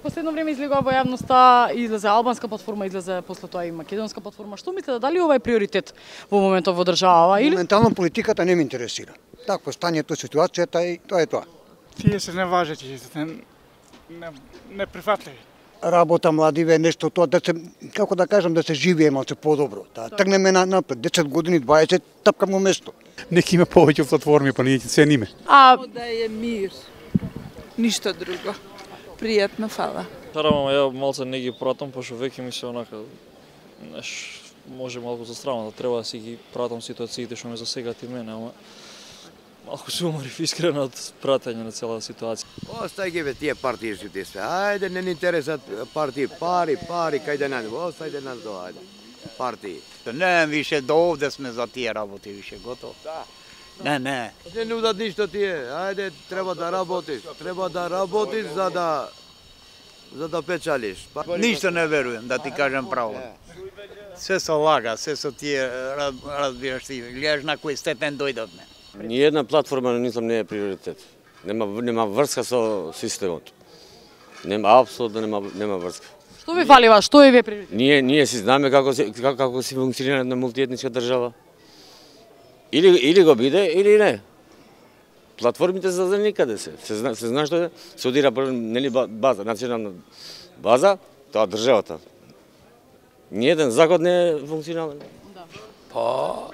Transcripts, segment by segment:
Последно време излегува во јавноста, излезе албанска платформа, излезе после тоа и македонска платформа. Што мислите, дали ова е приоритет во моментот во државава или? Моментално политиката не ме интересира. Такво стањето, ситуацијата и тоа е тоа. Тие се неважечи, неприфатливи. Работа младиве, нешто тоа да се, како да кажам, да се живее малку подобро. Да тргнеме напред, 10 години, 20, тапкамо место. Нека има повеќе платформи, па ние ќе цениме. Да е мир, ништо друго. Пријатно, фала. Наравно, ја малце не ги пратам, пошто веќе ми се онака, може малку застрано, да треба да си ги пратам ситуациите што ме засегат и мене, ама малку се уморив искрено од пратење на цела ситуација. Остај ги бе тие партијските све. Ајде, не ни интересат партии, пари, кајде не, остајде нас до ајде. Партии. Не, више до овде сме за тие работи, више готово. Да. Не. Не нудат ништо тие. Ајде, треба да работиш за да печалиш. Ништо не верувам, да ти кажам право. Се се лага, се со тие, разбираш ти, гледаш на кој степен дојдовме. Ниједна платформа не е приоритет. Нема врска со системот. Апсолутно нема врска. Што ви фали вас? Што е ви приоритет? Ние си знаеме како се функционира една мултиетничка држава. Или го биде, или не. Платформите за никаде се. Се знае што се одира нели база, национална база, тоа државата. Ниеден закон не е функционален. Па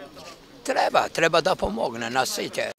треба да помогне на сите.